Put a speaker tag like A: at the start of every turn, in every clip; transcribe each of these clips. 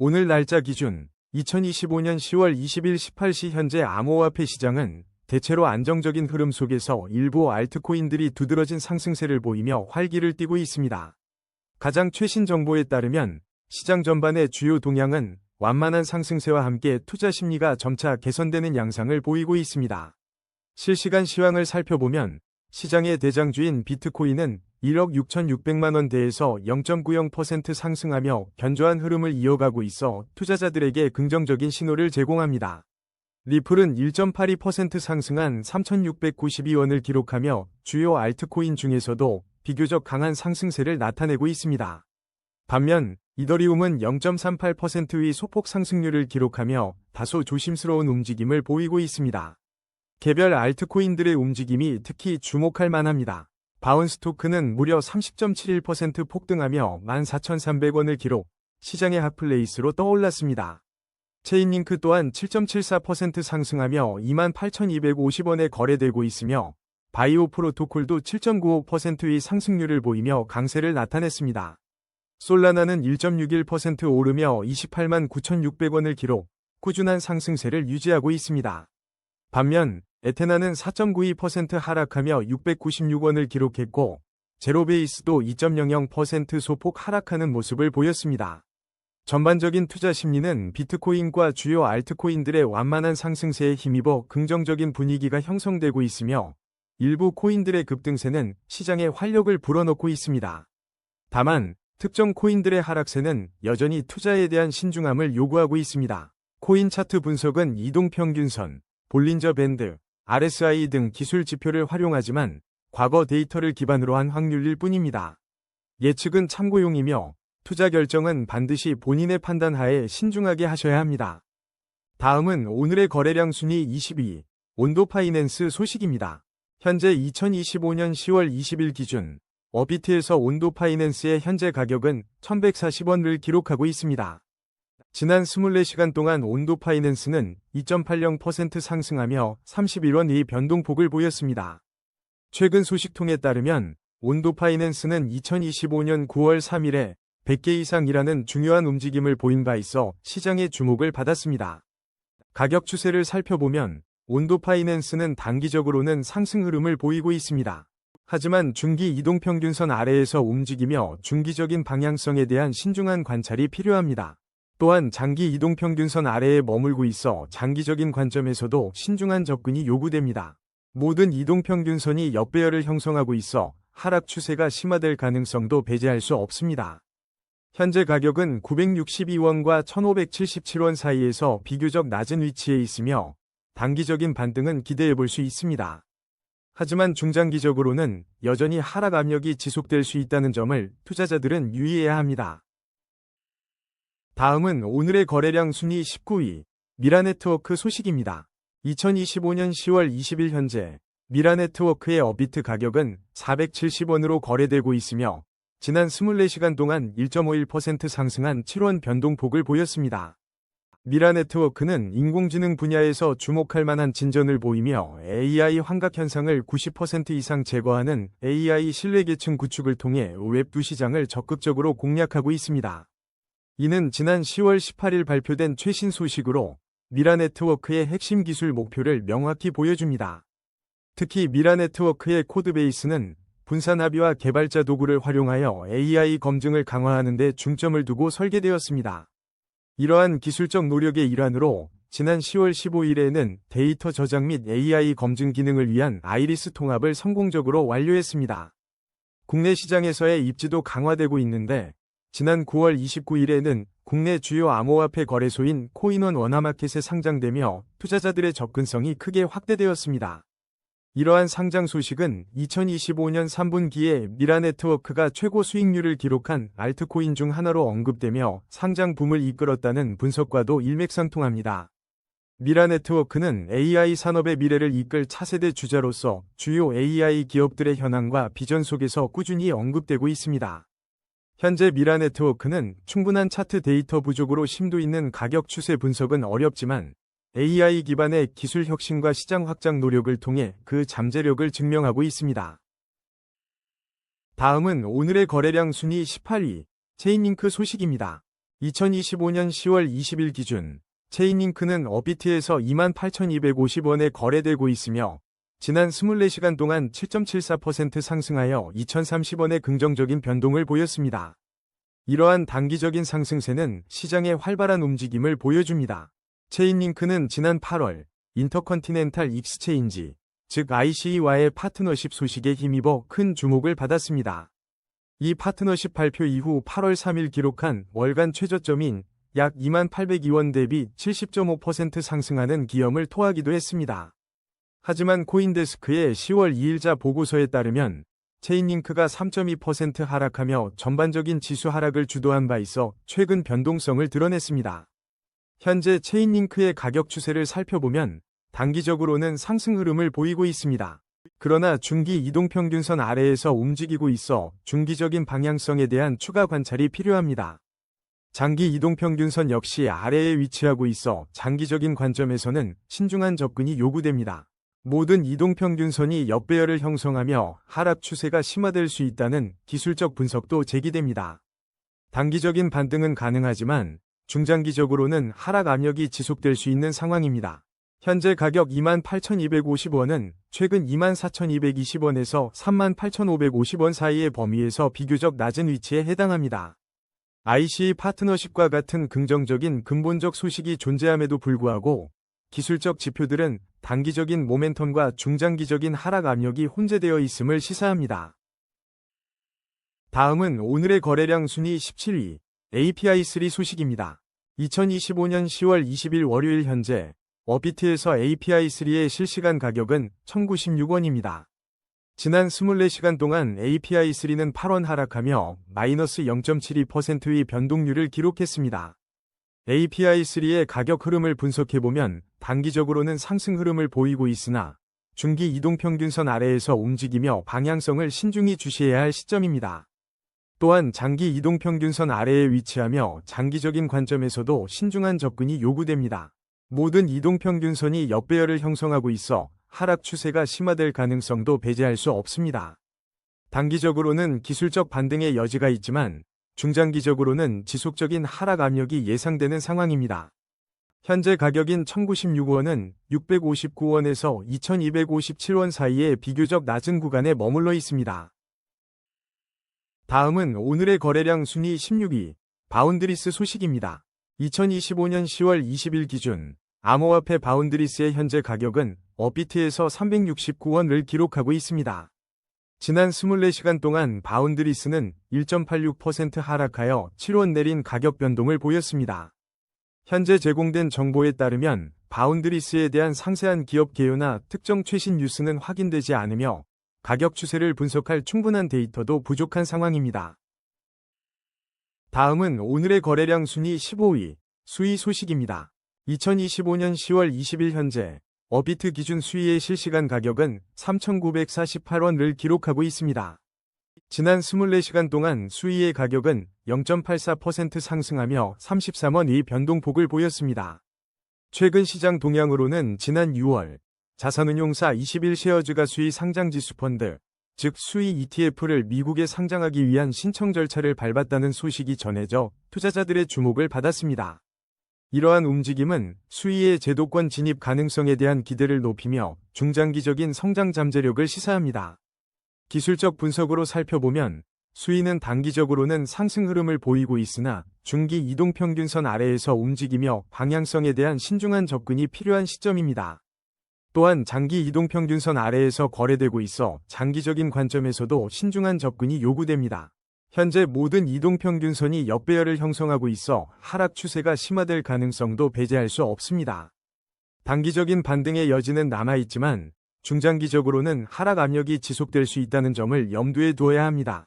A: 오늘 날짜 기준 2025년 10월 20일 18시 현재 암호화폐 시장은 대체로 안정적인 흐름 속에서 일부 알트코인들이 두드러진 상승세를 보이며 활기를 띠고 있습니다. 가장 최신 정보에 따르면 시장 전반의 주요 동향은 완만한 상승세와 함께 투자 심리가 점차 개선되는 양상을 보이고 있습니다. 실시간 시황을 살펴보면 시장의 대장주인 비트코인은 1억 6,600만 원대에서 0.90% 상승하며 견조한 흐름을 이어가고 있어 투자자들에게 긍정적인 신호를 제공합니다. 리플은 1.82% 상승한 3,692원을 기록하며 주요 알트코인 중에서도 비교적 강한 상승세를 나타내고 있습니다. 반면 이더리움은 0.38%의 소폭 상승률을 기록하며 다소 조심스러운 움직임을 보이고 있습니다. 개별 알트코인들의 움직임이 특히 주목할 만합니다. 바운스 토큰은 무려 30.71% 폭등하며 14,300원을 기록, 시장의 핫플레이스로 떠올랐습니다. 체인링크 또한 7.74% 상승하며 28,250원에 거래되고 있으며 바이오 프로토콜도 7.95%의 상승률을 보이며 강세를 나타냈습니다. 솔라나는 1.61% 오르며 28만 9,600원을 기록, 꾸준한 상승세를 유지하고 있습니다. 반면 에테나는 4.92% 하락하며 696원을 기록했고 제로베이스도 2.00% 소폭 하락하는 모습을 보였습니다. 전반적인 투자 심리는 비트코인과 주요 알트코인들의 완만한 상승세에 힘입어 긍정적인 분위기가 형성되고 있으며 일부 코인들의 급등세는 시장에 활력을 불어넣고 있습니다. 다만 특정 코인들의 하락세는 여전히 투자에 대한 신중함을 요구하고 있습니다. 코인 차트 분석은 이동평균선, 볼린저 밴드, RSI 등 기술 지표를 활용하지만 과거 데이터를 기반으로 한 확률일 뿐입니다. 예측은 참고용이며 투자 결정은 반드시 본인의 판단 하에 신중하게 하셔야 합니다. 다음은 오늘의 거래량 순위 22, 온도파이낸스 소식입니다. 현재 2025년 10월 20일 기준 어비트에서 온도파이낸스의 현재 가격은 1,140원을 기록하고 있습니다. 지난 24시간 동안 온도파이낸스는 2.80% 상승하며 31원의 변동폭을 보였습니다. 최근 소식통에 따르면 온도파이낸스는 2025년 9월 3일에 100개 이상이라는 중요한 움직임을 보인 바 있어 시장의 주목을 받았습니다. 가격 추세를 살펴보면 온도파이낸스는 단기적으로는 상승 흐름을 보이고 있습니다. 하지만 중기 이동평균선 아래에서 움직이며 중기적인 방향성에 대한 신중한 관찰이 필요합니다. 또한 장기 이동평균선 아래에 머물고 있어 장기적인 관점에서도 신중한 접근이 요구됩니다. 모든 이동평균선이 역배열을 형성하고 있어 하락 추세가 심화될 가능성도 배제할 수 없습니다. 현재 가격은 962원과 1577원 사이에서 비교적 낮은 위치에 있으며 단기적인 반등은 기대해 볼 수 있습니다. 하지만 중장기적으로는 여전히 하락 압력이 지속될 수 있다는 점을 투자자들은 유의해야 합니다. 다음은 오늘의 거래량 순위 19위, 미라네트워크 소식입니다. 2025년 10월 20일 현재 미라네트워크의 어비트 가격은 470원으로 거래되고 있으며 지난 24시간 동안 1.51% 상승한 7원 변동폭을 보였습니다. 미라네트워크는 인공지능 분야에서 주목할 만한 진전을 보이며 AI 환각 현상을 90% 이상 제거하는 AI 신뢰계층 구축을 통해 웹2 시장을 적극적으로 공략하고 있습니다. 이는 지난 10월 18일 발표된 최신 소식으로 미라네트워크의 핵심 기술 목표를 명확히 보여줍니다. 특히 미라네트워크의 코드베이스는 분산 합의와 개발자 도구를 활용하여 AI 검증을 강화하는 데 중점을 두고 설계되었습니다. 이러한 기술적 노력의 일환으로 지난 10월 15일에는 데이터 저장 및 AI 검증 기능을 위한 아이리스 통합을 성공적으로 완료했습니다. 국내 시장에서의 입지도 강화되고 있는데 지난 9월 29일에는 국내 주요 암호화폐 거래소인 코인원 원화마켓에 상장되며 투자자들의 접근성이 크게 확대되었습니다. 이러한 상장 소식은 2025년 3분기에 미라네트워크가 최고 수익률을 기록한 알트코인 중 하나로 언급되며 상장 붐을 이끌었다는 분석과도 일맥상통합니다. 미라네트워크는 AI 산업의 미래를 이끌 차세대 주자로서 주요 AI 기업들의 현황과 비전 속에서 꾸준히 언급되고 있습니다. 현재 미라네트워크는 충분한 차트 데이터 부족으로 심도 있는 가격 추세 분석은 어렵지만 AI 기반의 기술 혁신과 시장 확장 노력을 통해 그 잠재력을 증명하고 있습니다. 다음은 오늘의 거래량 순위 18위, 체인링크 소식입니다. 2025년 10월 20일 기준 체인링크는 업비트에서 28,250원에 거래되고 있으며 지난 24시간 동안 7.74% 상승하여 2,030원의 긍정적인 변동을 보였습니다. 이러한 단기적인 상승세는 시장의 활발한 움직임을 보여줍니다. 체인링크는 지난 8월 인터컨티넨탈 익스체인지, 즉 ICE와의 파트너십 소식에 힘입어 큰 주목을 받았습니다. 이 파트너십 발표 이후 8월 3일 기록한 월간 최저점인 약 2802원 대비 70.5% 상승하는 기염을 토하기도 했습니다. 하지만 코인데스크의 10월 2일자 보고서에 따르면 체인링크가 3.2% 하락하며 전반적인 지수 하락을 주도한 바 있어 최근 변동성을 드러냈습니다. 현재 체인링크의 가격 추세를 살펴보면 단기적으로는 상승 흐름을 보이고 있습니다. 그러나 중기 이동평균선 아래에서 움직이고 있어 중기적인 방향성에 대한 추가 관찰이 필요합니다. 장기 이동평균선 역시 아래에 위치하고 있어 장기적인 관점에서는 신중한 접근이 요구됩니다. 모든 이동평균선이 역배열을 형성하며 하락 추세가 심화될 수 있다는 기술적 분석도 제기됩니다. 단기적인 반등은 가능하지만 중장기적으로는 하락 압력이 지속될 수 있는 상황입니다. 현재 가격 28,250원은 최근 24,220원에서 38,550원 사이의 범위에서 비교적 낮은 위치에 해당합니다. ICE 파트너십과 같은 긍정적인 근본적 소식이 존재함에도 불구하고 기술적 지표들은 단기적인 모멘텀과 중장기적인 하락 압력이 혼재되어 있음을 시사합니다. 다음은 오늘의 거래량 순위 17위 API3 소식입니다. 2025년 10월 20일 월요일 현재 업비트에서 API3의 실시간 가격은 1,096원입니다. 지난 24시간 동안 API3는 8원 하락하며 마이너스 0.72%의 변동률을 기록했습니다. API3의 가격 흐름을 분석해보면 단기적으로는 상승 흐름을 보이고 있으나 중기 이동평균선 아래에서 움직이며 방향성을 신중히 주시해야 할 시점입니다. 또한 장기 이동평균선 아래에 위치하며 장기적인 관점에서도 신중한 접근이 요구됩니다. 모든 이동평균선이 역배열을 형성하고 있어 하락 추세가 심화될 가능성도 배제할 수 없습니다. 단기적으로는 기술적 반등의 여지가 있지만 중장기적으로는 지속적인 하락 압력이 예상되는 상황입니다. 현재 가격인 1,096원은 659원에서 2,257원 사이의 비교적 낮은 구간에 머물러 있습니다. 다음은 오늘의 거래량 순위 16위 바운드리스 소식입니다. 2025년 10월 20일 기준 암호화폐 바운드리스의 현재 가격은 업비트에서 369원을 기록하고 있습니다. 지난 24시간 동안 바운드리스는 1.86% 하락하여 7원 내린 가격 변동을 보였습니다. 현재 제공된 정보에 따르면 바운드리스에 대한 상세한 기업 개요나 특정 최신 뉴스는 확인되지 않으며 가격 추세를 분석할 충분한 데이터도 부족한 상황입니다. 다음은 오늘의 거래량 순위 15위 수위 소식입니다. 2025년 10월 20일 현재 업비트 기준 수위의 실시간 가격은 3,948원을 기록하고 있습니다. 지난 24시간 동안 수위의 가격은 0.84% 상승하며 33원의 변동폭을 보였습니다. 최근 시장 동향으로는 지난 6월 자산운용사 21쉐어즈가 수위 상장지수 펀드, 즉 수위 ETF를 미국에 상장하기 위한 신청 절차를 밟았다는 소식이 전해져 투자자들의 주목을 받았습니다. 이러한 움직임은 수위의 제도권 진입 가능성에 대한 기대를 높이며 중장기적인 성장 잠재력을 시사합니다. 기술적 분석으로 살펴보면 수위는 단기적으로는 상승 흐름을 보이고 있으나 중기 이동평균선 아래에서 움직이며 방향성에 대한 신중한 접근이 필요한 시점입니다. 또한 장기 이동평균선 아래에서 거래되고 있어 장기적인 관점에서도 신중한 접근이 요구됩니다. 현재 모든 이동평균선이 역배열을 형성하고 있어 하락 추세가 심화될 가능성도 배제할 수 없습니다. 단기적인 반등의 여지는 남아있지만 중장기적으로는 하락 압력이 지속될 수 있다는 점을 염두에 두어야 합니다.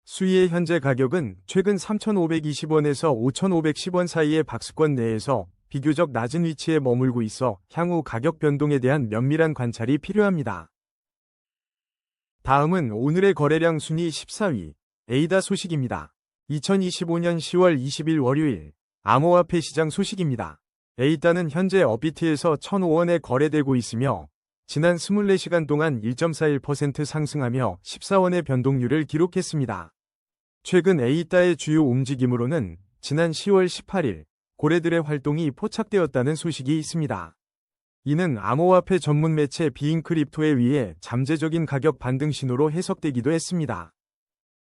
A: 수위의 현재 가격은 최근 3,520원에서 5,510원 사이의 박스권 내에서 비교적 낮은 위치에 머물고 있어 향후 가격 변동에 대한 면밀한 관찰이 필요합니다. 다음은 오늘의 거래량 순위 14위 에이다 소식입니다. 2025년 10월 20일 월요일 암호화폐 시장 소식입니다. 에이다는 현재 업비트에서 1,005원에 거래되고 있으며 지난 24시간 동안 1.41% 상승하며 14원의 변동률을 기록했습니다. 최근 에이다의 주요 움직임으로는 지난 10월 18일 고래들의 활동이 포착되었다는 소식이 있습니다. 이는 암호화폐 전문 매체 비인크립토에 의해 잠재적인 가격 반등 신호로 해석되기도 했습니다.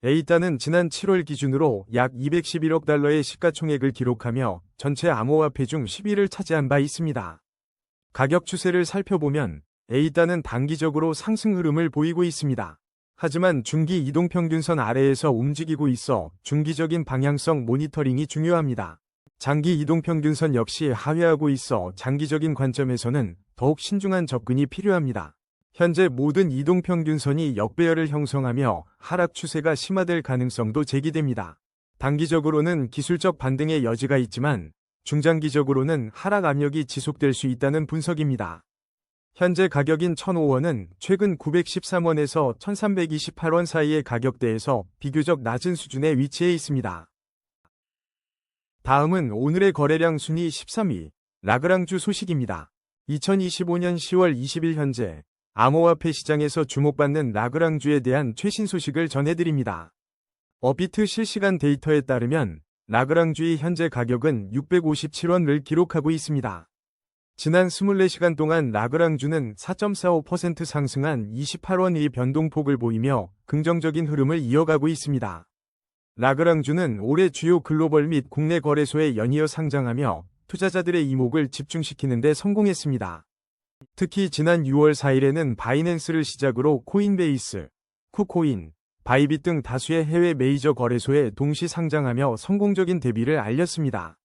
A: 에이따는 지난 7월 기준으로 약 211억 달러의 시가총액을 기록하며 전체 암호화폐 중 10위를 차지한 바 있습니다. 가격 추세를 살펴보면 에이따는 단기적으로 상승 흐름을 보이고 있습니다. 하지만 중기 이동평균선 아래에서 움직이고 있어 중기적인 방향성 모니터링이 중요합니다. 장기 이동평균선 역시 하회하고 있어 장기적인 관점에서는 더욱 신중한 접근이 필요합니다. 현재 모든 이동평균선이 역배열을 형성하며 하락 추세가 심화될 가능성도 제기됩니다. 단기적으로는 기술적 반등의 여지가 있지만 중장기적으로는 하락 압력이 지속될 수 있다는 분석입니다. 현재 가격인 1,005원은 최근 913원에서 1,328원 사이의 가격대에서 비교적 낮은 수준에 위치해 있습니다. 다음은 오늘의 거래량 순위 13위, 라그랑주 소식입니다. 2025년 10월 20일 현재 암호화폐 시장에서 주목받는 라그랑주에 대한 최신 소식을 전해드립니다. 업비트 실시간 데이터에 따르면 라그랑주의 현재 가격은 657원을 기록하고 있습니다. 지난 24시간 동안 라그랑주는 4.45% 상승한 28원의 변동폭을 보이며 긍정적인 흐름을 이어가고 있습니다. 라그랑주는 올해 주요 글로벌 및 국내 거래소에 연이어 상장하며 투자자들의 이목을 집중시키는 데 성공했습니다. 특히 지난 6월 4일에는 바이낸스를 시작으로 코인베이스, 쿠코인, 바이빗 등 다수의 해외 메이저 거래소에 동시 상장하며 성공적인 데뷔를 알렸습니다.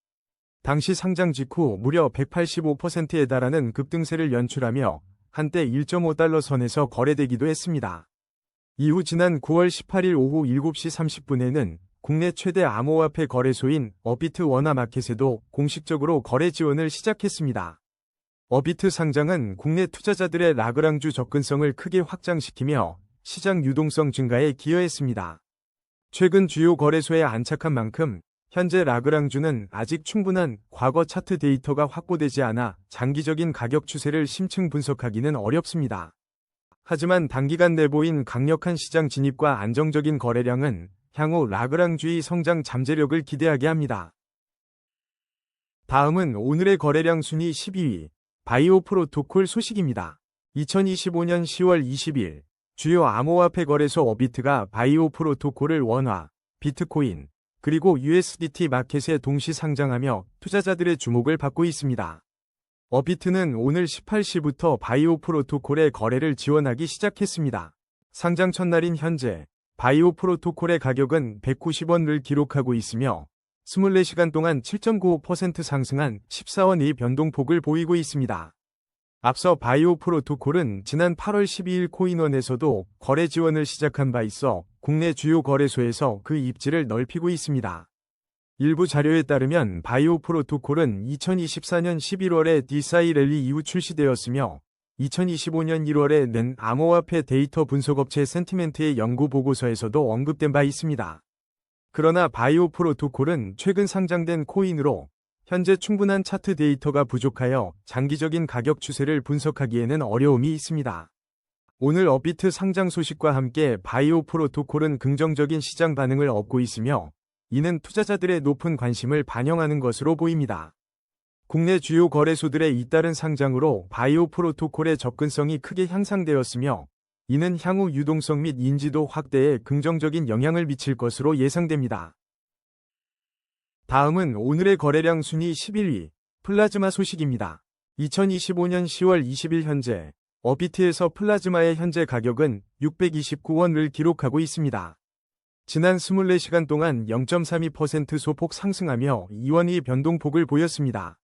A: 당시 상장 직후 무려 185%에 달하는 급등세를 연출하며 한때 1.5달러 선에서 거래되기도 했습니다. 이후 지난 9월 18일 오후 7시 30분에는 국내 최대 암호화폐 거래소인 업비트 원화마켓에도 공식적으로 거래 지원을 시작했습니다. 업비트 상장은 국내 투자자들의 라그랑주 접근성을 크게 확장시키며 시장 유동성 증가에 기여했습니다. 최근 주요 거래소에 안착한 만큼 현재 라그랑주는 아직 충분한 과거 차트 데이터가 확보되지 않아 장기적인 가격 추세를 심층 분석하기는 어렵습니다. 하지만 단기간 내보인 강력한 시장 진입과 안정적인 거래량은 향후 라그랑주의 성장 잠재력을 기대하게 합니다. 다음은 오늘의 거래량 순위 12위, 바이오 프로토콜 소식입니다. 2025년 10월 20일 주요 암호화폐 거래소 업비트가 바이오 프로토콜을 원화, 비트코인, 그리고 USDT 마켓에 동시 상장하며 투자자들의 주목을 받고 있습니다. 업비트는 오늘 18시부터 바이오 프로토콜의 거래를 지원하기 시작했습니다. 상장 첫날인 현재 바이오 프로토콜의 가격은 190원을 기록하고 있으며 24시간 동안 7.95% 상승한 14원의 변동폭을 보이고 있습니다. 앞서 바이오 프로토콜은 지난 8월 12일 코인원에서도 거래 지원을 시작한 바 있어 국내 주요 거래소에서 그 입지를 넓히고 있습니다. 일부 자료에 따르면 바이오 프로토콜은 2024년 11월에 디사이 랠리 이후 출시되었으며 2025년 1월에 낸 암호화폐 데이터 분석업체 센티멘트의 연구 보고서에서도 언급된 바 있습니다. 그러나 바이오 프로토콜은 최근 상장된 코인으로 현재 충분한 차트 데이터가 부족하여 장기적인 가격 추세를 분석하기에는 어려움이 있습니다. 오늘 업비트 상장 소식과 함께 바이오 프로토콜은 긍정적인 시장 반응을 얻고 있으며 이는 투자자들의 높은 관심을 반영하는 것으로 보입니다. 국내 주요 거래소들의 잇따른 상장으로 바이오 프로토콜의 접근성이 크게 향상되었으며 이는 향후 유동성 및 인지도 확대에 긍정적인 영향을 미칠 것으로 예상됩니다. 다음은 오늘의 거래량 순위 11위, 플라즈마 소식입니다. 2025년 10월 20일 현재 업비트에서 플라즈마의 현재 가격은 629원을 기록하고 있습니다. 지난 24시간 동안 0.32% 소폭 상승하며 2원의 변동폭을 보였습니다.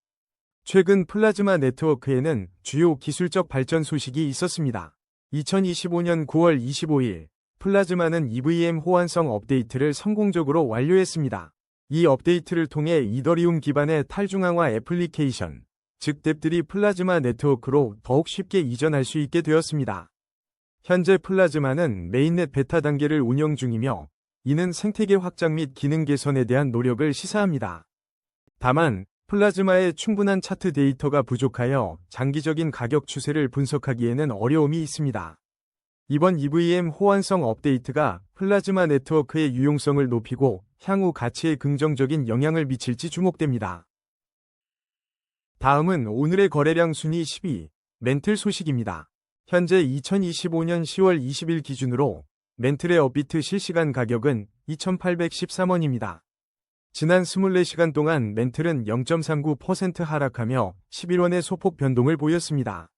A: 최근 플라즈마 네트워크에는 주요 기술적 발전 소식이 있었습니다. 2025년 9월 25일 플라즈마는 EVM 호환성 업데이트를 성공적으로 완료했습니다. 이 업데이트를 통해 이더리움 기반의 탈중앙화 애플리케이션, 즉 뎁들이 플라즈마 네트워크로 더욱 쉽게 이전할 수 있게 되었습니다. 현재 플라즈마는 메인넷 베타 단계를 운영 중이며 이는 생태계 확장 및 기능 개선에 대한 노력을 시사합니다. 다만 플라즈마의 충분한 차트 데이터가 부족하여 장기적인 가격 추세를 분석하기에는 어려움이 있습니다. 이번 EVM 호환성 업데이트가 플라즈마 네트워크의 유용성을 높이고 향후 가치에 긍정적인 영향을 미칠지 주목됩니다. 다음은 오늘의 거래량 순위 10위, 멘틀 소식입니다. 현재 2025년 10월 20일 기준으로 멘틀의 업비트 실시간 가격은 2,813원입니다. 지난 24시간 동안 멘틀은 0.39% 하락하며 11원의 소폭 변동을 보였습니다.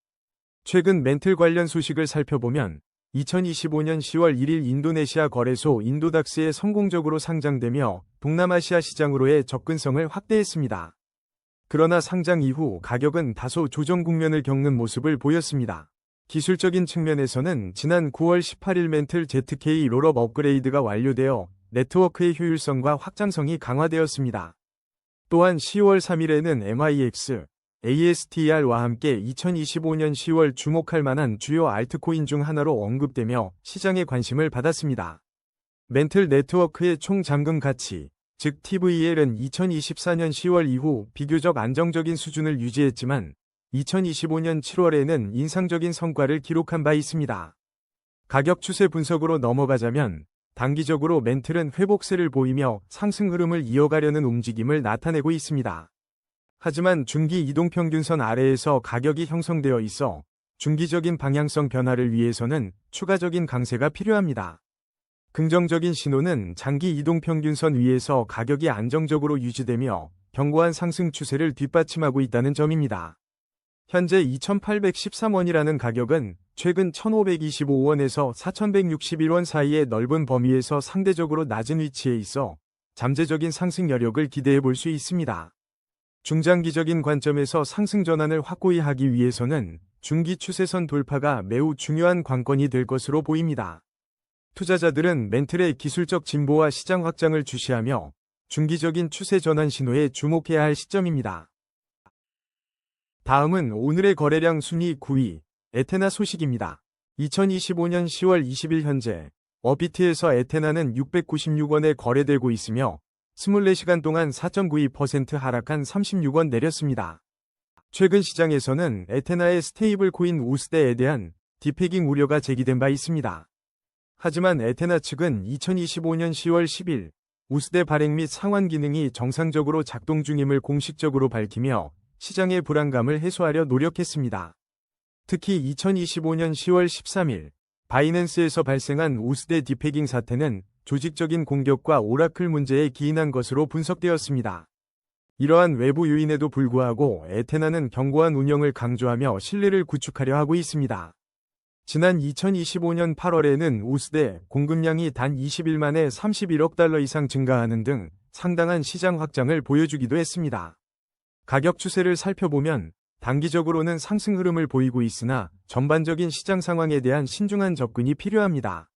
A: 최근 멘틀 관련 소식을 살펴보면 2025년 10월 1일 인도네시아 거래소 인도닥스에 성공적으로 상장되며 동남아시아 시장으로의 접근성을 확대했습니다. 그러나 상장 이후 가격은 다소 조정 국면을 겪는 모습을 보였습니다. 기술적인 측면에서는 지난 9월 18일 멘틀 ZK 롤업 업그레이드가 완료되어 네트워크의 효율성과 확장성이 강화되었습니다. 또한 10월 3일에는 MIX, ASTR와 함께 2025년 10월 주목할 만한 주요 알트코인 중 하나로 언급되며 시장의 관심을 받았습니다. 멘틀 네트워크의 총 잠금 가치, 즉 TVL은 2024년 10월 이후 비교적 안정적인 수준을 유지했지만 2025년 7월에는 인상적인 성과를 기록한 바 있습니다. 가격 추세 분석으로 넘어가자면 단기적으로 멘틀은 회복세를 보이며 상승 흐름을 이어가려는 움직임을 나타내고 있습니다. 하지만 중기 이동평균선 아래에서 가격이 형성되어 있어 중기적인 방향성 변화를 위해서는 추가적인 강세가 필요합니다. 긍정적인 신호는 장기 이동평균선 위에서 가격이 안정적으로 유지되며 견고한 상승 추세를 뒷받침하고 있다는 점입니다. 현재 2,813원이라는 가격은 최근 1,525원에서 4,161원 사이의 넓은 범위에서 상대적으로 낮은 위치에 있어 잠재적인 상승 여력을 기대해 볼 수 있습니다. 중장기적인 관점에서 상승 전환을 확고히 하기 위해서는 중기 추세선 돌파가 매우 중요한 관건이 될 것으로 보입니다. 투자자들은 멘틀의 기술적 진보와 시장 확장을 주시하며 중기적인 추세 전환 신호에 주목해야 할 시점입니다. 다음은 오늘의 거래량 순위 9위, 에테나 소식입니다. 2025년 10월 20일 현재 업비트에서 에테나는 696원에 거래되고 있으며 24시간 동안 4.92% 하락한 36원 내렸습니다. 최근 시장에서는 에테나의 스테이블 코인 우스데에 대한 디패깅 우려가 제기된 바 있습니다. 하지만 에테나 측은 2025년 10월 10일 우스데 발행 및 상환 기능이 정상적으로 작동 중임을 공식적으로 밝히며 시장의 불안감을 해소하려 노력했습니다. 특히 2025년 10월 13일 바이낸스에서 발생한 우스데 디패깅 사태는 조직적인 공격과 오라클 문제에 기인한 것으로 분석되었습니다. 이러한 외부 요인에도 불구하고 에테나는 견고한 운영을 강조하며 신뢰를 구축하려 하고 있습니다. 지난 2025년 8월에는 우스데 공급량이 단 20일 만에 31억 달러 이상 증가하는 등 상당한 시장 확장을 보여주기도 했습니다. 가격 추세를 살펴보면 단기적으로는 상승 흐름을 보이고 있으나 전반적인 시장 상황에 대한 신중한 접근이 필요합니다.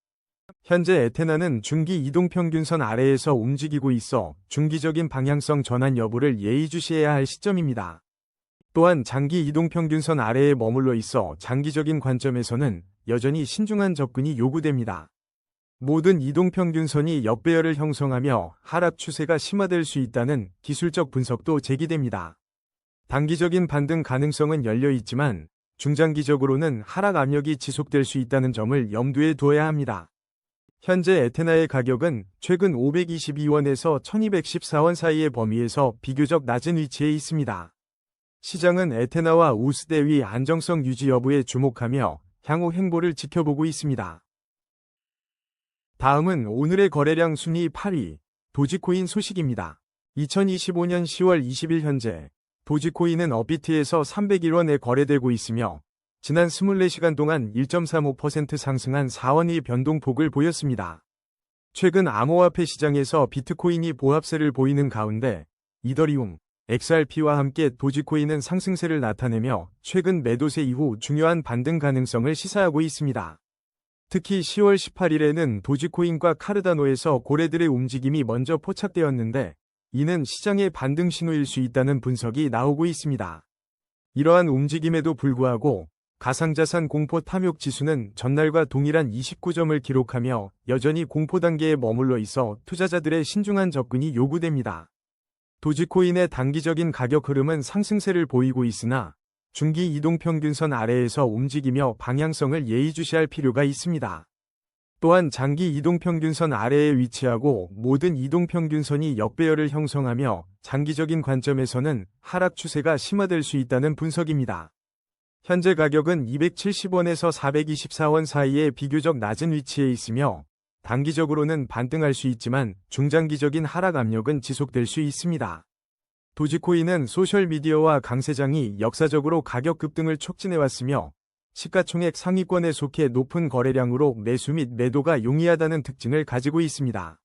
A: 현재 에테나는 중기 이동평균선 아래에서 움직이고 있어 중기적인 방향성 전환 여부를 예의주시해야 할 시점입니다. 또한 장기 이동평균선 아래에 머물러 있어 장기적인 관점에서는 여전히 신중한 접근이 요구됩니다. 모든 이동평균선이 역배열을 형성하며 하락 추세가 심화될 수 있다는 기술적 분석도 제기됩니다. 단기적인 반등 가능성은 열려 있지만 중장기적으로는 하락 압력이 지속될 수 있다는 점을 염두에 두어야 합니다. 현재 에테나의 가격은 최근 522원에서 1214원 사이의 범위에서 비교적 낮은 위치에 있습니다. 시장은 에테나와 우스데 위 안정성 유지 여부에 주목하며 향후 행보를 지켜보고 있습니다. 다음은 오늘의 거래량 순위 8위, 도지코인 소식입니다. 2025년 10월 20일 현재 도지코인은 업비트에서 301원에 거래되고 있으며 지난 24시간 동안 1.35% 상승한 4원의 변동폭을 보였습니다. 최근 암호화폐 시장에서 비트코인이 보합세를 보이는 가운데 이더리움, XRP와 함께 도지코인은 상승세를 나타내며 최근 매도세 이후 중요한 반등 가능성을 시사하고 있습니다. 특히 10월 18일에는 도지코인과 카르다노에서 고래들의 움직임이 먼저 포착되었는데 이는 시장의 반등 신호일 수 있다는 분석이 나오고 있습니다. 이러한 움직임에도 불구하고 가상자산 공포 탐욕 지수는 전날과 동일한 29점을 기록하며 여전히 공포 단계에 머물러 있어 투자자들의 신중한 접근이 요구됩니다. 도지코인의 단기적인 가격 흐름은 상승세를 보이고 있으나 중기 이동평균선 아래에서 움직이며 방향성을 예의주시할 필요가 있습니다. 또한 장기 이동평균선 아래에 위치하고 모든 이동평균선이 역배열을 형성하며 장기적인 관점에서는 하락 추세가 심화될 수 있다는 분석입니다. 현재 가격은 270원에서 424원 사이에 비교적 낮은 위치에 있으며 단기적으로는 반등할 수 있지만 중장기적인 하락 압력은 지속될 수 있습니다. 도지코인은 소셜미디어와 강세장이 역사적으로 가격 급등을 촉진해왔으며 시가총액 상위권에 속해 높은 거래량으로 매수 및 매도가 용이하다는 특징을 가지고 있습니다.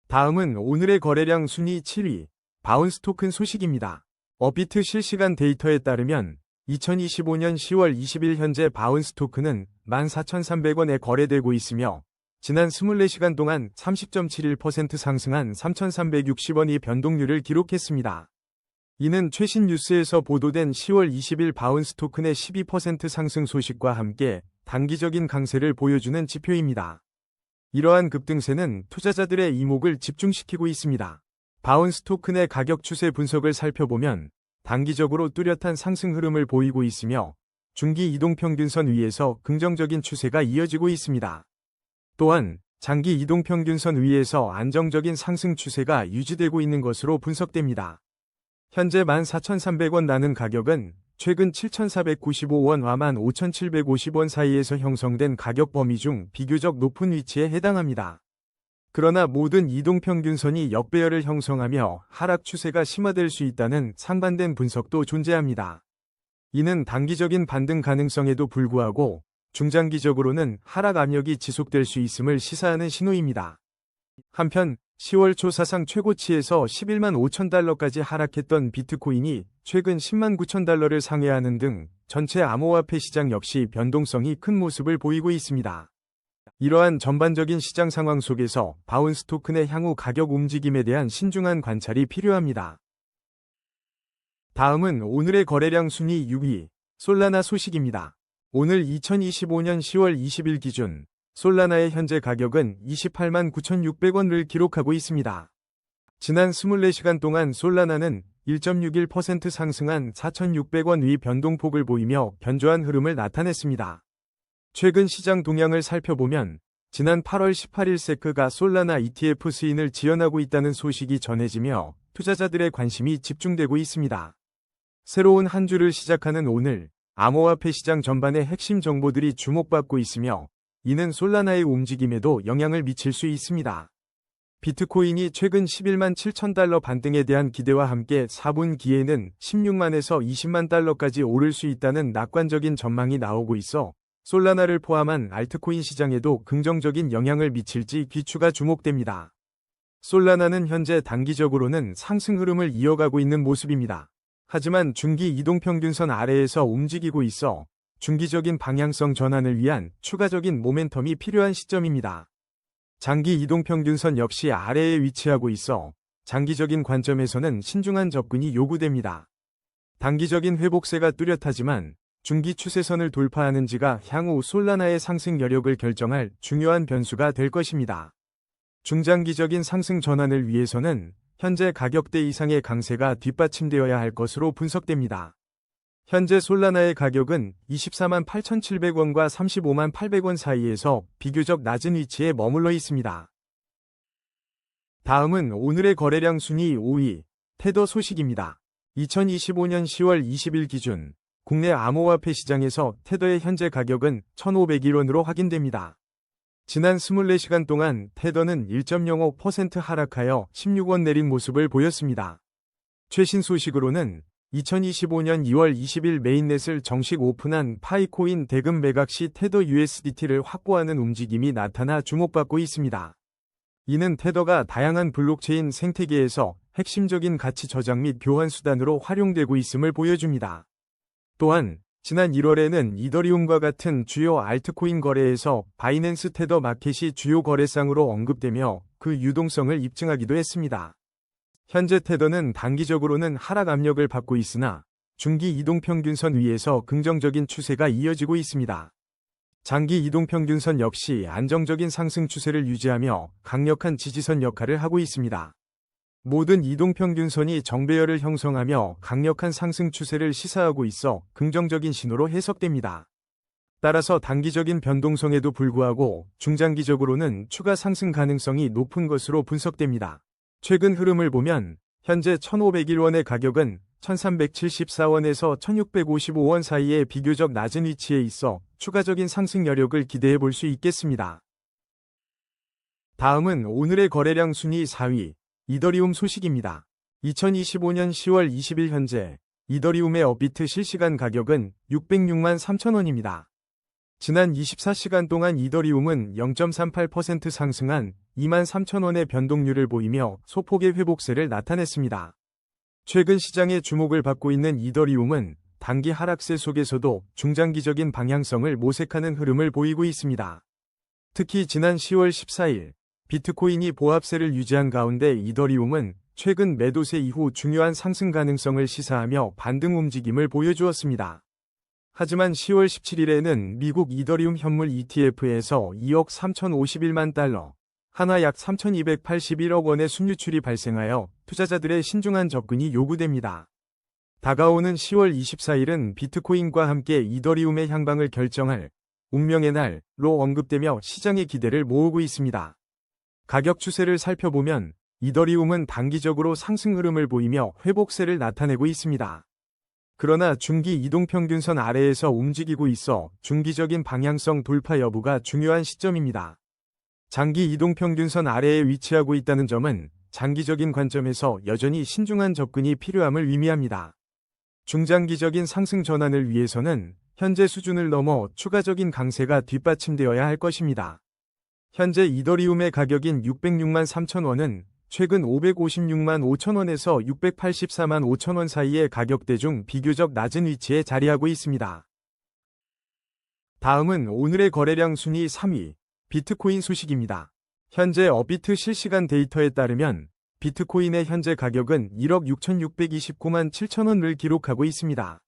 A: 다음은 오늘의 거래량 순위 7위, 바운스 토큰 소식입니다. 업비트 실시간 데이터에 따르면 2025년 10월 20일 현재 바운스 토큰은 14,300원에 거래되고 있으며 지난 24시간 동안 30.71% 상승한 3,360원이 변동률을 기록했습니다. 이는 최신 뉴스에서 보도된 10월 20일 바운스 토큰의 12% 상승 소식과 함께 단기적인 강세를 보여주는 지표입니다. 이러한 급등세는 투자자들의 이목을 집중시키고 있습니다. 바운스 토큰의 가격 추세 분석을 살펴보면 단기적으로 뚜렷한 상승 흐름을 보이고 있으며 중기 이동평균선 위에서 긍정적인 추세가 이어지고 있습니다. 또한 장기 이동평균선 위에서 안정적인 상승 추세가 유지되고 있는 것으로 분석됩니다. 현재 14,300원 나는 가격은 최근 7,495원과 15,750원 사이에서 형성된 가격 범위 중 비교적 높은 위치에 해당합니다. 그러나 모든 이동평균선이 역배열을 형성하며 하락 추세가 심화될 수 있다는 상반된 분석도 존재합니다. 이는 단기적인 반등 가능성에도 불구하고 중장기적으로는 하락 압력이 지속될 수 있음을 시사하는 신호입니다. 한편 10월 초 사상 최고치에서 11만 5천 달러까지 하락했던 비트코인이 최근 10만 9천 달러를 상회하는 등 전체 암호화폐 시장 역시 변동성이 큰 모습을 보이고 있습니다. 이러한 전반적인 시장 상황 속에서 바운스 토큰의 향후 가격 움직임에 대한 신중한 관찰이 필요합니다. 다음은 오늘의 거래량 순위 6위, 솔라나 소식입니다. 오늘 2025년 10월 20일 기준 솔라나의 현재 가격은 28만 9,600원을 기록하고 있습니다. 지난 24시간 동안 솔라나는 1.61% 상승한 4,600원 위 변동폭을 보이며 견조한 흐름을 나타냈습니다. 최근 시장 동향을 살펴보면 지난 8월 18일 세크가 솔라나 ETF 수인을 지원하고 있다는 소식이 전해지며 투자자들의 관심이 집중되고 있습니다. 새로운 한 주를 시작하는 오늘 암호화폐 시장 전반의 핵심 정보들이 주목받고 있으며 이는 솔라나의 움직임에도 영향을 미칠 수 있습니다. 비트코인이 최근 11만 7천 달러 반등에 대한 기대와 함께 4분기에는 16만에서 20만 달러까지 오를 수 있다는 낙관적인 전망이 나오고 있어 솔라나를 포함한 알트코인 시장에도 긍정적인 영향을 미칠지 귀추가 주목됩니다. 솔라나는 현재 단기적으로는 상승 흐름을 이어가고 있는 모습입니다. 하지만 중기 이동평균선 아래에서 움직이고 있어 중기적인 방향성 전환을 위한 추가적인 모멘텀이 필요한 시점입니다. 장기 이동평균선 역시 아래에 위치하고 있어 장기적인 관점에서는 신중한 접근이 요구됩니다. 단기적인 회복세가 뚜렷하지만 중기 추세선을 돌파하는지가 향후 솔라나의 상승 여력을 결정할 중요한 변수가 될 것입니다. 중장기적인 상승 전환을 위해서는 현재 가격대 이상의 강세가 뒷받침되어야 할 것으로 분석됩니다. 현재 솔라나의 가격은 24만 8,700원과 35만 800원 사이에서 비교적 낮은 위치에 머물러 있습니다. 다음은 오늘의 거래량 순위 5위, 테더 소식입니다. 2025년 10월 20일 기준 국내 암호화폐 시장에서 테더의 현재 가격은 1,501원으로 확인됩니다. 지난 24시간 동안 테더는 1.05% 하락하여 16원 내린 모습을 보였습니다. 최신 소식으로는 2025년 2월 20일 메인넷을 정식 오픈한 파이코인 대금 매각 시 테더 USDT를 확보하는 움직임이 나타나 주목받고 있습니다. 이는 테더가 다양한 블록체인 생태계에서 핵심적인 가치 저장 및 교환 수단으로 활용되고 있음을 보여줍니다. 또한 지난 1월에는 이더리움과 같은 주요 알트코인 거래에서 바이낸스 테더 마켓이 주요 거래상으로 언급되며 그 유동성을 입증하기도 했습니다. 현재 테더는 단기적으로는 하락 압력을 받고 있으나 중기 이동평균선 위에서 긍정적인 추세가 이어지고 있습니다. 장기 이동평균선 역시 안정적인 상승 추세를 유지하며 강력한 지지선 역할을 하고 있습니다. 모든 이동평균선이 정배열을 형성하며 강력한 상승 추세를 시사하고 있어 긍정적인 신호로 해석됩니다. 따라서 단기적인 변동성에도 불구하고 중장기적으로는 추가 상승 가능성이 높은 것으로 분석됩니다. 최근 흐름을 보면 현재 1,501원의 가격은 1,374원에서 1,655원 사이에 비교적 낮은 위치에 있어 추가적인 상승 여력을 기대해 볼 수 있겠습니다. 다음은 오늘의 거래량 순위 4위, 이더리움 소식입니다. 2025년 10월 20일 현재 이더리움의 업비트 실시간 가격은 606만 3천원입니다. 지난 24시간 동안 이더리움은 0.38% 상승한 2만 3천원의 변동률을 보이며 소폭의 회복세를 나타냈습니다. 최근 시장의 주목을 받고 있는 이더리움은 단기 하락세 속에서도 중장기적인 방향성을 모색하는 흐름을 보이고 있습니다. 특히 지난 10월 14일 비트코인이 보합세를 유지한 가운데 이더리움은 최근 매도세 이후 중요한 상승 가능성을 시사하며 반등 움직임을 보여주었습니다. 하지만 10월 17일에는 미국 이더리움 현물 ETF에서 2억 3,051만 달러, 한화 약 3,281억 원의 순유출이 발생하여 투자자들의 신중한 접근이 요구됩니다. 다가오는 10월 24일은 비트코인과 함께 이더리움의 향방을 결정할 운명의 날로 언급되며 시장의 기대를 모으고 있습니다. 가격 추세를 살펴보면 이더리움은 단기적으로 상승 흐름을 보이며 회복세를 나타내고 있습니다. 그러나 중기 이동평균선 아래에서 움직이고 있어 중기적인 방향성 돌파 여부가 중요한 시점입니다. 장기 이동평균선 아래에 위치하고 있다는 점은 장기적인 관점에서 여전히 신중한 접근이 필요함을 의미합니다. 중장기적인 상승 전환을 위해서는 현재 수준을 넘어 추가적인 강세가 뒷받침되어야 할 것입니다. 현재 이더리움의 가격인 606만 3천원은 최근 556만 5천원에서 684만 5천원 사이의 가격대 중 비교적 낮은 위치에 자리하고 있습니다. 다음은 오늘의 거래량 순위 3위, 비트코인 소식입니다. 현재 업비트 실시간 데이터에 따르면 비트코인의 현재 가격은 1억 6,629만 7천원을 기록하고 있습니다.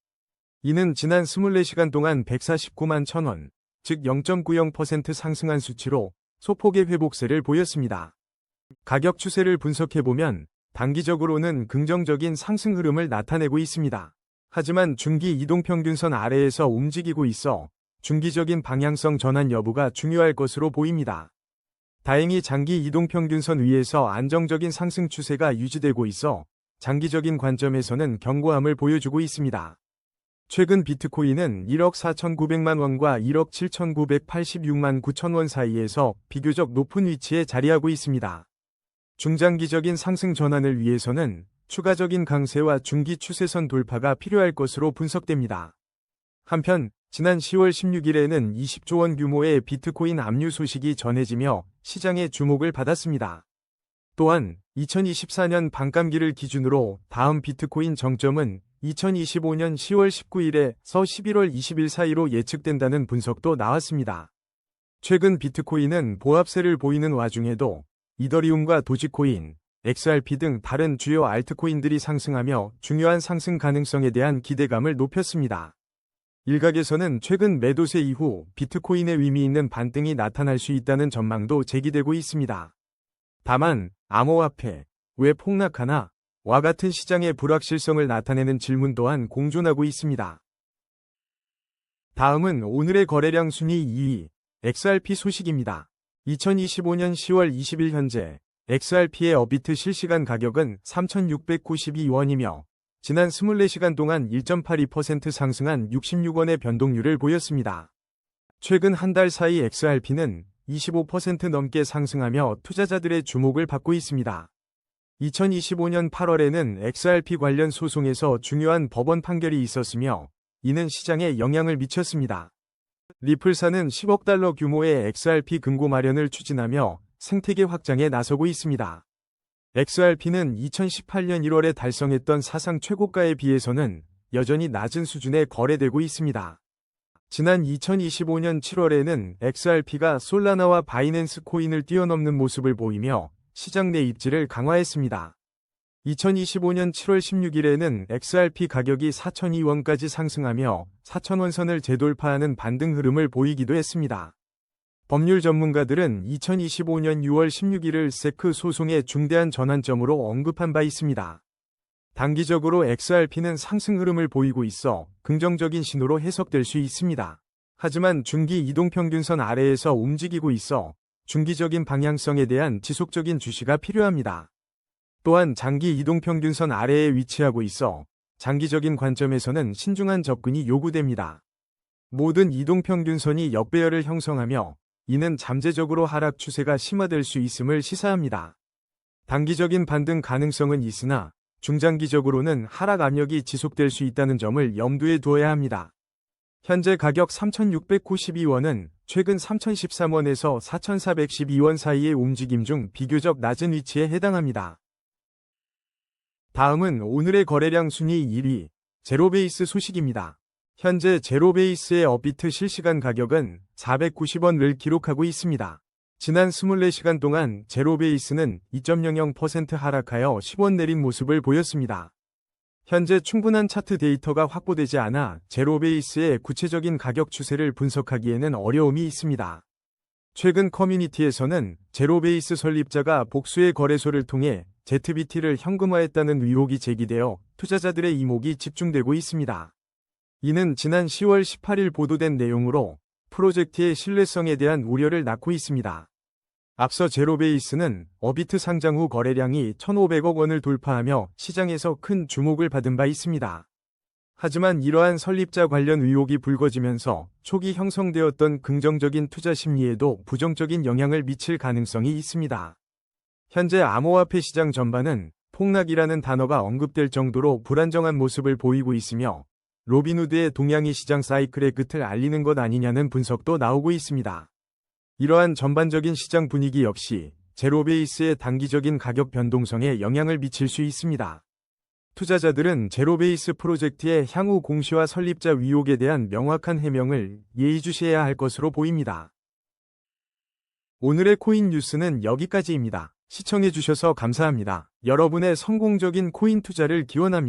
A: 이는 지난 24시간 동안 149만 1천원, 즉 0.90% 상승한 수치로 소폭의 회복세를 보였습니다. 가격 추세를 분석해보면 단기적으로는 긍정적인 상승 흐름을 나타내고 있습니다. 하지만 중기 이동평균선 아래에서 움직이고 있어 중기적인 방향성 전환 여부가 중요할 것으로 보입니다. 다행히 장기 이동평균선 위에서 안정적인 상승 추세가 유지되고 있어 장기적인 관점에서는 견고함을 보여주고 있습니다. 최근 비트코인은 1억 4,900만 원과 1억 7,986만 9천원 사이에서 비교적 높은 위치에 자리하고 있습니다. 중장기적인 상승 전환을 위해서는 추가적인 강세와 중기 추세선 돌파가 필요할 것으로 분석됩니다. 한편 지난 10월 16일에는 20조 원 규모의 비트코인 압류 소식이 전해지며 시장의 주목을 받았습니다. 또한 2024년 반감기를 기준으로 다음 비트코인 정점은 2025년 10월 19일에서 11월 20일 사이로 예측된다는 분석도 나왔습니다. 최근 비트코인은 보합세를 보이는 와중에도 이더리움과 도지코인, XRP 등 다른 주요 알트코인들이 상승하며 중요한 상승 가능성에 대한 기대감을 높였습니다. 일각에서는 최근 매도세 이후 비트코인의 의미 있는 반등이 나타날 수 있다는 전망도 제기되고 있습니다. 다만 암호화폐, 왜 폭락하나? 와 같은 시장의 불확실성을 나타내는 질문 또한 공존하고 있습니다. 다음은 오늘의 거래량 순위 2위, XRP 소식입니다. 2025년 10월 20일 현재 XRP의 업비트 실시간 가격은 3,692원이며 지난 24시간 동안 1.82% 상승한 66원의 변동률을 보였습니다. 최근 한 달 사이 XRP는 25% 넘게 상승하며 투자자들의 주목을 받고 있습니다. 2025년 8월에는 XRP 관련 소송에서 중요한 법원 판결이 있었으며 이는 시장에 영향을 미쳤습니다. 리플사는 10억 달러 규모의 XRP 금고 마련을 추진하며 생태계 확장에 나서고 있습니다. XRP는 2018년 1월에 달성했던 사상 최고가에 비해서는 여전히 낮은 수준에 거래되고 있습니다. 지난 2025년 7월에는 XRP가 솔라나와 바이낸스 코인을 뛰어넘는 모습을 보이며 시장 내 입지를 강화했습니다. 2025년 7월 16일에는 XRP 가격이 4,002원까지 상승하며 4,000원 선을 재돌파하는 반등 흐름을 보이기도 했습니다. 법률 전문가들은 2025년 6월 16일을 세크 소송의 중대한 전환점으로 언급한 바 있습니다. 단기적으로 XRP는 상승 흐름을 보이고 있어 긍정적인 신호로 해석될 수 있습니다. 하지만 중기 이동평균선 아래에서 움직이고 있어 중기적인 방향성에 대한 지속적인 주시가 필요합니다. 또한 장기 이동평균선 아래에 위치하고 있어 장기적인 관점에서는 신중한 접근이 요구됩니다. 모든 이동평균선이 역배열을 형성하며 이는 잠재적으로 하락 추세가 심화될 수 있음을 시사합니다. 단기적인 반등 가능성은 있으나 중장기적으로는 하락 압력이 지속될 수 있다는 점을 염두에 두어야 합니다. 현재 가격 3,692원은 최근 3,013원에서 4,412원 사이의 움직임 중 비교적 낮은 위치에 해당합니다. 다음은 오늘의 거래량 순위 1위, 제로베이스 소식입니다. 현재 제로베이스의 업비트 실시간 가격은 490원을 기록하고 있습니다. 지난 24시간 동안 제로베이스는 2.00% 하락하여 10원 내린 모습을 보였습니다. 현재 충분한 차트 데이터가 확보되지 않아 제로베이스의 구체적인 가격 추세를 분석하기에는 어려움이 있습니다. 최근 커뮤니티에서는 제로베이스 설립자가 복수의 거래소를 통해 ZBT를 현금화했다는 의혹이 제기되어 투자자들의 이목이 집중되고 있습니다. 이는 지난 10월 18일 보도된 내용으로 프로젝트의 신뢰성에 대한 우려를 낳고 있습니다. 앞서 제로베이스는 업비트 상장 후 거래량이 1,500억 원을 돌파하며 시장에서 큰 주목을 받은 바 있습니다. 하지만 이러한 설립자 관련 의혹이 불거지면서 초기 형성되었던 긍정적인 투자 심리에도 부정적인 영향을 미칠 가능성이 있습니다. 현재 암호화폐 시장 전반은 폭락이라는 단어가 언급될 정도로 불안정한 모습을 보이고 있으며 로빈후드의 동양이 시장 사이클의 끝을 알리는 것 아니냐는 분석도 나오고 있습니다. 이러한 전반적인 시장 분위기 역시 제로베이스의 단기적인 가격 변동성에 영향을 미칠 수 있습니다. 투자자들은 제로베이스 프로젝트의 향후 공시와 설립자 위혹에 대한 명확한 해명을 예의주시해야 할 것으로 보입니다. 오늘의 코인 뉴스는 여기까지입니다. 시청해주셔서 감사합니다. 여러분의 성공적인 코인 투자를 기원합니다.